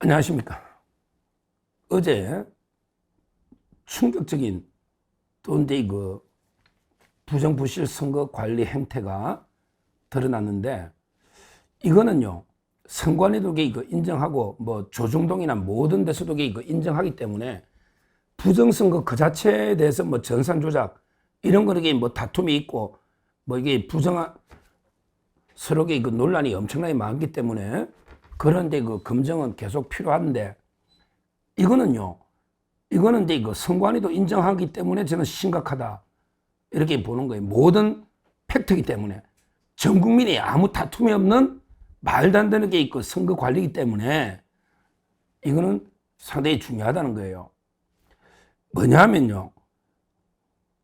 안녕하십니까. 어제 충격적인 또한데 부정부실 선거 관리 행태가 드러났는데, 이거는요 선관위도 이거 인정하고 뭐 조중동이나 모든 데서도 이거 인정하기 때문에 부정선거 그 자체에 대해서 뭐 전산조작 이런 거는 뭐 다툼이 있고 뭐 이게 서로 논란이 엄청나게 많기 때문에, 그런데 검증은 계속 필요한데, 이거는 이거 선관위도 인정하기 때문에 저는 심각하다 이렇게 보는 거예요. 모든 팩트이기 때문에, 전 국민이 아무 다툼이 없는 말도 안 되는 게 있고 선거 관리이기 때문에 이거는 상당히 중요하다는 거예요. 뭐냐면요,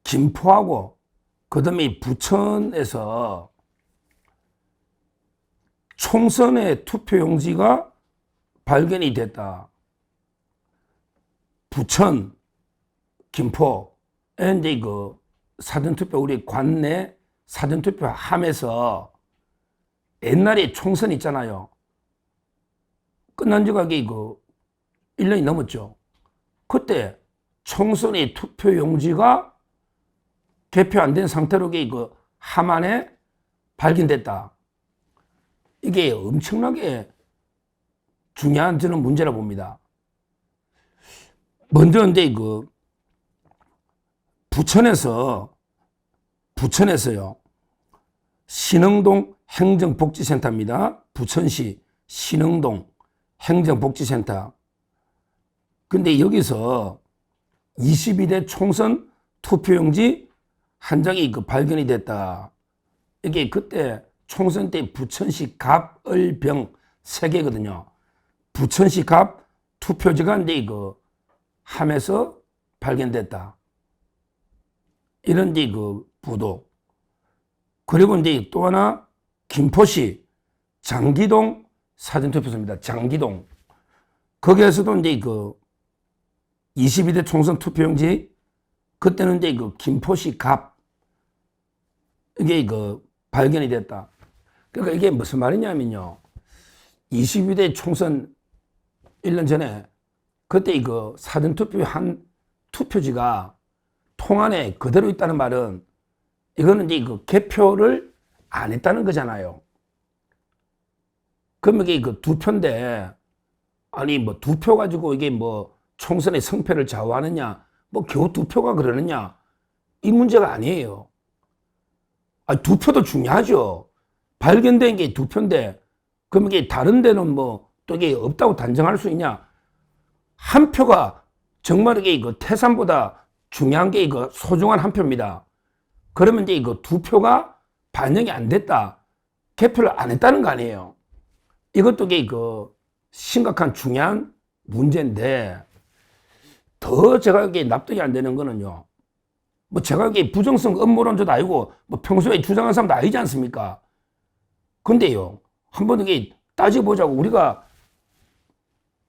김포하고 그다음에 부천에서 총선의 투표용지가 발견이 됐다. 부천, 김포에 이제 사전투표, 우리 관내 사전투표 함에서 옛날에 총선 있잖아요. 끝난 지가 1년이 넘었죠. 그때 총선의 투표용지가 개표 안 된 상태로 함 안에 발견됐다. 이게 엄청나게 중요한 저는 문제라 봅니다. 먼저 이제 부천에서요, 신흥동 행정복지센터입니다. 부천시 신흥동 행정복지센터. 근데 여기서 22대 총선 투표용지 한 장이 발견이 됐다. 이게 그때 총선 때 부천시 갑, 을, 병 3개거든요. 부천시 갑 투표지가 이제 함에서 발견됐다. 이런 이제 보도. 그리고 이제 또 하나 김포시 장기동 사전투표소입니다. 장기동. 거기에서도 이제 22대 총선 투표용지, 그때는 이제 김포시 갑 이게 발견이 됐다. 그러니까 이게 무슨 말이냐면요, 22대 총선 1년 전에 그때 사전투표 한 투표지가 통안에 그대로 있다는 말은, 이거는 이제 개표를 안 했다는 거잖아요. 그러면 이게 두 표인데, 아니 뭐 두 표 가지고 이게 뭐 총선의 성패를 좌우하느냐, 뭐 겨우 두 표가 그러느냐, 이 문제가 아니에요. 두 표도 중요하죠. 발견된 게 두 표인데, 그럼 이게 다른 데는 뭐 또 이게 없다고 단정할 수 있냐? 한 표가 정말 이게 태산보다 중요한 게 소중한 한 표입니다. 그러면 이제 두 표가 반영이 안 됐다, 개표를 안 했다는 거 아니에요. 이것도 이게 심각한 중요한 문제인데, 더 제가 이게 납득이 안 되는 거는요, 뭐 제가 이게 부정성 음모론자도 아니고 뭐 평소에 주장한 사람도 아니지 않습니까? 근데요, 한번 이게 따져보자고. 우리가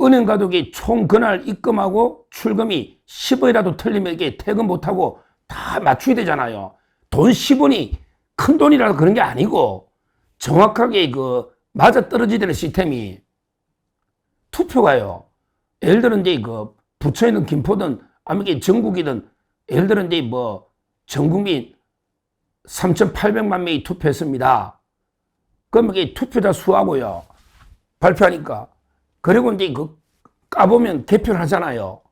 은행 가도 총 그날 입금하고 출금이 10원이라도 틀리면 이게 퇴금 못하고 다 맞추게 되잖아요. 돈 10원이 큰 돈이라도 그런 게 아니고 정확하게 맞아 떨어지는 시스템이, 투표가요, 예를 들어 이제 부천이든 김포든 아니면 전국이든, 예를 들어 이제 뭐 전국민 3,800만 명이 투표했습니다. 그러면 이게 투표자 수하고요 발표하니까, 그리고 이제 까보면 개표를 하잖아요.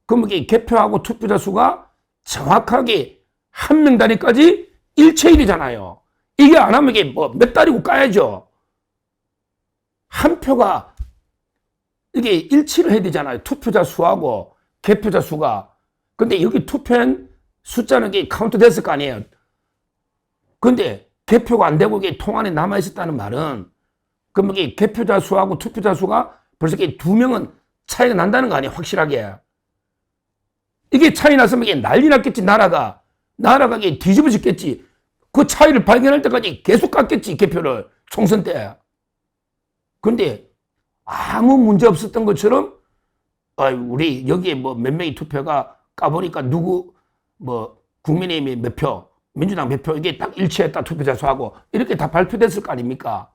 그러면 이게 개표하고 투표자 수가 정확하게 한 명 단위까지 일체일이잖아요. 이게 안 하면 이게 뭐 몇 달이고 까야죠. 한 표가 이게 일치를 해야 되잖아요. 투표자 수하고 개표자 수가. 근데 여기 투표한 숫자는 이게 카운트 됐을 거 아니에요. 근데 개표가 안 되고 이게 통안에 남아 있었다는 말은, 그러면 이게 개표자 수하고 투표자 수가 벌써 이게 두 명은 차이가 난다는 거 아니에요, 확실하게. 이게 차이 났으면 이게 난리 났겠지, 나라가 이게 뒤집어졌겠지. 그 차이를 발견할 때까지 계속 깎겠지, 개표를, 총선 때. 근데 아무 문제 없었던 것처럼, 우리 여기에 뭐 몇 명이 투표가 까보니까 누구 뭐 국민의힘이 몇 표, 민주당 몇 표, 이게 딱 일치했다, 투표자 수하고 이렇게 다 발표됐을 거 아닙니까?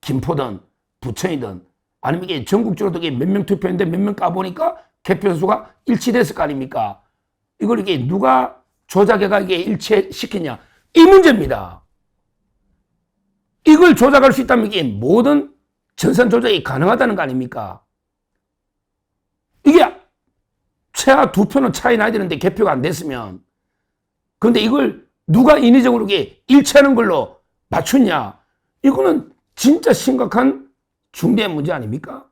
김포든 부천이든 아니면 이게 전국적으로 몇 명 투표했는데 몇 명 까보니까 개표 수가 일치됐을 거 아닙니까? 이걸 이게 누가 조작해가 이게 일치시키냐? 이 문제입니다. 이걸 조작할 수 있다면 이게 모든 전산 조작이 가능하다는 거 아닙니까? 이게 최하 2표는 차이 나야 되는데 개표가 안 됐으면. 그런데 이걸 누가 인위적으로 이게 일치하는 걸로 맞췄냐? 이거는 진짜 심각한 중대한 문제 아닙니까?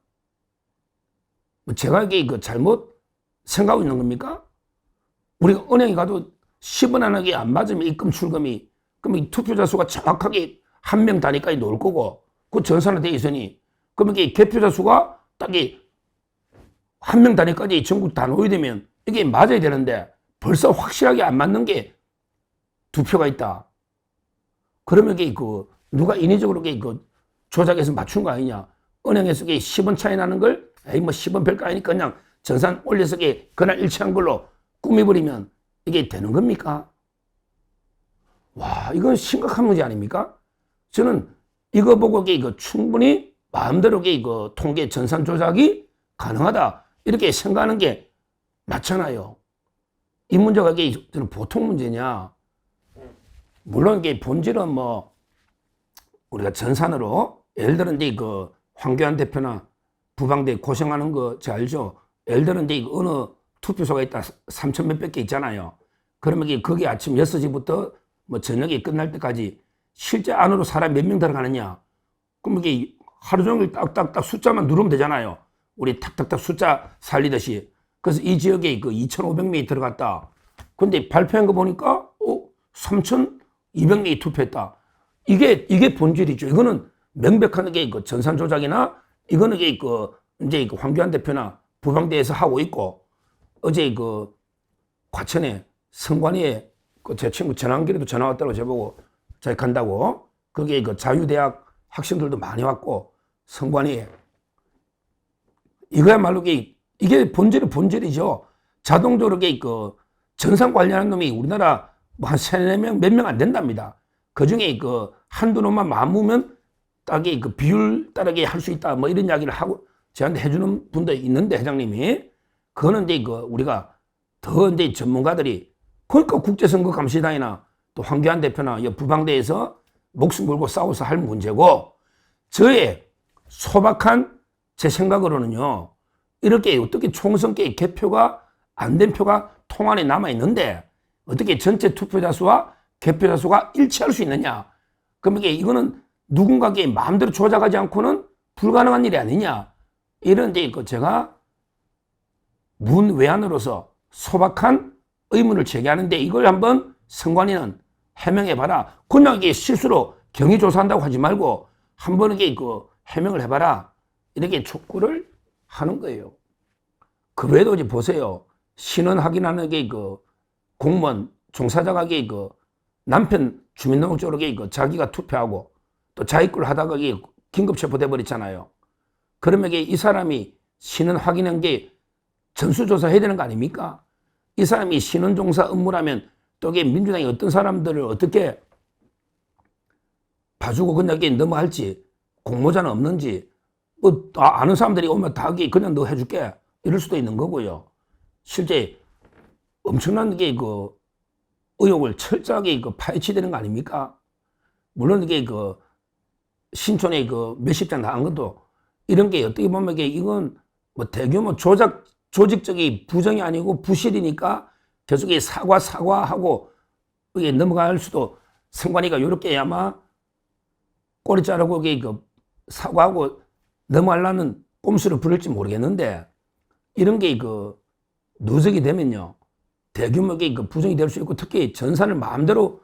제가 이게 잘못 생각하고 있는 겁니까? 우리가 은행에 가도 10원 하나에 안 맞으면 입금 출금이, 그럼 이 투표자 수가 정확하게 한 명 단위까지 놓을 거고, 그 전산화 돼 있으니, 그럼 이게 개표자 수가 딱 한 명 단위까지 전국 다 놓여야 되면 이게 맞아야 되는데 벌써 확실하게 안 맞는 게 2표가 있다. 그러면 이게 누가 인위적으로 조작해서 맞춘 거 아니냐? 은행에서 10원 차이 나는 걸, 에이, 10원 별거 아니니까 그냥 전산 올려서 그날 일치한 걸로 꾸며버리면 이게 되는 겁니까? 와, 이건 심각한 문제 아닙니까? 저는 이거 보고 충분히 마음대로 통계 전산 조작이 가능하다. 이렇게 생각하는 게 맞잖아요. 이 문제가 저는 보통 문제냐? 물론 본질은 우리가 전산으로 예를 들어 황교안 대표나 부방대 고생하는 거 잘 알죠? 예를 들어 어느 투표소가 있다 3천 몇백 개 있잖아요. 그러면 거기 아침 6시부터 저녁이 끝날 때까지 실제 안으로 사람 몇 명 들어가느냐? 그럼 하루 종일 딱딱딱 숫자만 누르면 되잖아요. 우리 탁탁탁 숫자 살리듯이. 그래서 이 지역에 2,500명이 들어갔다. 근데 발표한 거 보니까 3,200명이 투표했다. 이게 본질이죠. 이거는 명백한 전산 조작이나 이거는 이제 황교안 대표나 부방대에서 하고 있고, 어제 과천에 성관이에 제 친구 전환길에도 전화 왔다고 저보고 자기 간다고. 거기에 자유대학 학생들도 많이 왔고, 성관이에. 이거야말로 이게 본질이죠. 자동적으로 전산 관리하는 놈이 우리나라 한 3-4명, 몇 명 안 된답니다. 그 중에 한두 놈만 마음먹으면 딱이 비율 따르게 할 수 있다. 이런 이야기를 하고 저한테 해주는 분도 있는데, 회장님이. 그거는 우리가 더 전문가들이, 그러니까 국제선거감시단이나 또 황교안 대표나 부방대에서 목숨 걸고 싸워서 할 문제고, 저의 소박한 제 생각으로는요, 이렇게 어떻게 총선 때 개표가 안 된 표가 통안에 남아있는데 어떻게 전체 투표자 수와 개표자 수가 일치할 수 있느냐? 그럼 이거는 누군가의 마음대로 조작하지 않고는 불가능한 일이 아니냐? 이런 제가 문외한으로서 소박한 의문을 제기하는데, 이걸 한번 선관위는 해명해봐라. 그냥 실수로 경위조사한다고 하지 말고 한번 해명을 해봐라. 이렇게 촉구를 하는 거예요. 그 외에도 이제 보세요. 신원 확인하는 공무원 종사자가 남편 주민등록증으로 자기가 투표하고 또 자기 걸 하다가 긴급 체포돼 버렸잖아요. 그러면 이 사람이 신원 확인한 게 전수조사 해야 되는 거 아닙니까? 이 사람이 신원종사 업무라면 또 민주당이 어떤 사람들을 어떻게 봐주고 그냥 넘어갈지, 공모자는 없는지, 아는 사람들이 오면 다 그냥 너 해줄게. 이럴 수도 있는 거고요. 실제 엄청난 의혹을 철저하게 파헤치되는 거 아닙니까? 물론 신촌에 몇십 장 나간 것도 이런 게 어떻게 보면 이건 대규모 조직적인 부정이 아니고 부실이니까 계속 사과하고 이게 넘어갈 수도, 선관위가 이렇게 아마 꼬리 자르고 사과하고 넘어가려는 꼼수를 부릴지 모르겠는데, 이런 게 누적이 되면요, 대규모의 부정이 될 수 있고, 특히 전산을 마음대로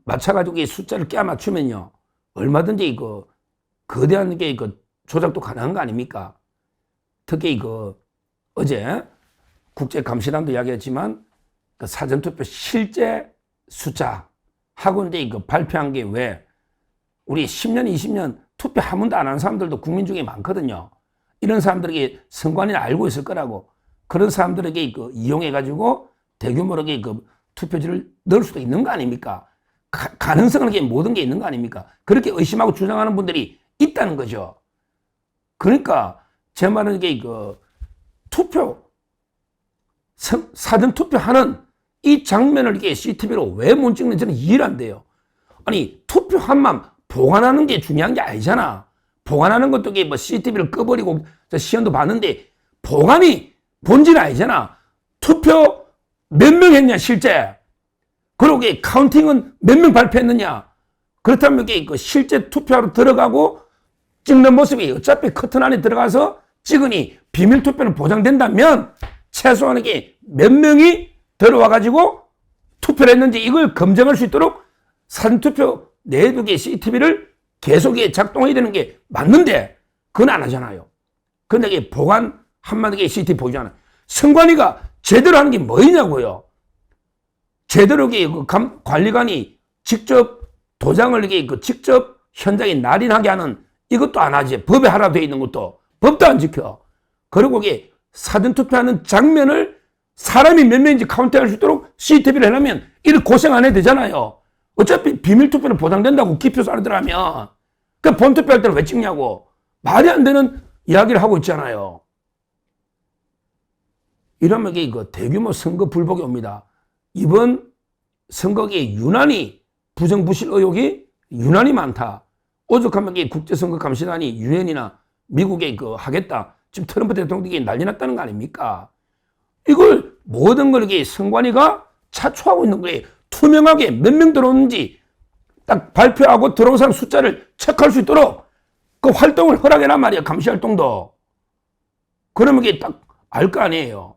맞춰가지고 숫자를 깨 맞추면요, 얼마든지 거대한 조작도 가능한 거 아닙니까? 특히 어제 국제감시단도 이야기했지만 사전투표 실제 숫자 하고 발표한 게 왜 우리 10년, 20년 투표 한 번도 안 하는 사람들도 국민 중에 많거든요. 이런 사람들에게 선관위를 알고 있을 거라고. 그런 사람들에게 이용해가지고 대규모로 투표지를 넣을 수도 있는 거 아닙니까? 가능성은 모든 게 있는 거 아닙니까? 그렇게 의심하고 주장하는 분들이 있다는 거죠. 그러니까 제 말은 이게 투표 사전 투표하는 이 장면을 이게 CCTV로 왜 못 찍는지 저는 이해가 안 돼요. 아니 투표함만 보관하는 게 중요한 게 아니잖아. 보관하는 것도 이게 뭐 CCTV를 꺼버리고 시연도 봤는데 보관이 본질이 아니잖아. 투표 몇 명 했냐 실제. 그리고 이게 카운팅은 몇 명 발표했느냐. 그렇다면 이게 실제 투표하러 들어가고 찍는 모습이 어차피 커튼 안에 들어가서 찍으니 비밀 투표는 보장된다면 최소한 이게 몇 명이 들어와 가지고 투표를 했는지 이걸 검증할 수 있도록 사전투표 내두개 CCTV를 계속 작동해야 되는 게 맞는데 그건 안 하잖아요. 근데 이게 보관 한마디에 CCTV 보이잖아요. 선관위가 제대로 하는 게 뭐냐고요. 제대로 관리관이 직접 도장을 이게 직접 현장에 날인하게 하는 이것도 안 하지. 법에 하라 되어 있는 것도 법도 안 지켜. 그리고 이게 사전투표하는 장면을 사람이 몇 명인지 카운트할 수 있도록 CCTV를 해놓으면 이렇게 고생 안 해도 되잖아요. 어차피 비밀투표는 보장된다고 기표소 안에 들어가면. 그 본투표할 때는 왜 찍냐고. 말이 안 되는 이야기를 하고 있잖아요. 이러면 이게 대규모 선거 불복이 옵니다. 이번 선거에 유난히 부정부실 의혹이 유난히 많다. 오죽하면 국제선거감시단이 유엔이나 미국에 하겠다. 지금 트럼프 대통령이 난리 났다는 거 아닙니까? 이걸 모든 걸 선관위가 차초하고 있는 거예요. 투명하게 몇 명 들어오는지 딱 발표하고 들어온 사람 숫자를 체크할 수 있도록 그 활동을 허락해란 말이야. 감시활동도. 그러면 이게 딱 알 거 아니에요.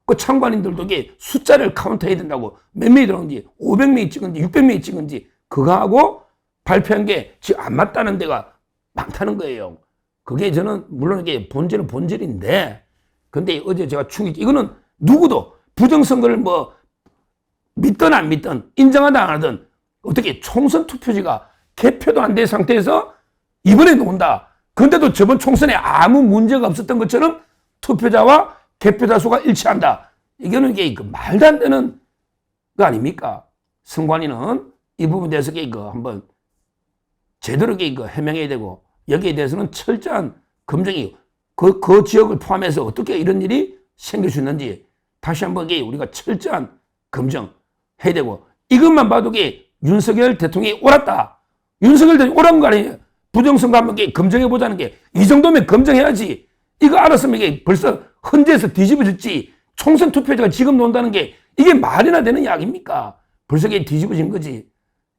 그 참관인들도 이게 숫자를 카운트해야 된다고. 몇 명이 들어오는지, 500명이 찍은지, 600명이 찍은지, 그거하고 발표한 게 지금 안 맞다는 데가 많다는 거예요. 그게 저는, 물론 이게 본질은 본질인데, 근데 어제 제가 이거는 누구도 부정선거를 믿든 안 믿든, 인정하든 안 하든, 어떻게 총선 투표지가 개표도 안 된 상태에서 이번에 놓은다. 근데도 저번 총선에 아무 문제가 없었던 것처럼 투표자와 개표자 수가 일치한다. 이거는 이게 말도 안 되는 거 아닙니까? 선관위는 이 부분에 대해서 한번 제대로 해명해야 되고, 여기에 대해서는 철저한 검증이 그 지역을 포함해서 어떻게 이런 일이 생길 수 있는지 다시 한번 우리가 철저한 검증해야 되고, 이것만 봐도 윤석열 대통령이 옳았다. 윤석열 대통령이 옳은 거 아니에요. 부정선거 한번 검증해보자는 게 이 정도면 검증해야지. 이거 알았으면 이게 벌써 헌재에서 뒤집어졌지. 총선 투표자가 지금 논다는 게 이게 말이나 되는 이야기입니까? 벌써 이게 뒤집어진 거지.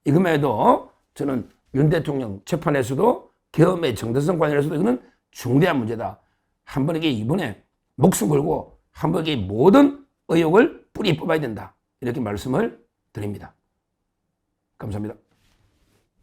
이것만 해도 저는 윤 대통령 재판에서도 계엄의 정대성 관련해서도 이거는 중대한 문제다. 한번 이번에 목숨 걸고 한번 모든 의혹을 뿌리 뽑아야 된다. 이렇게 말씀을 드립니다. 감사합니다.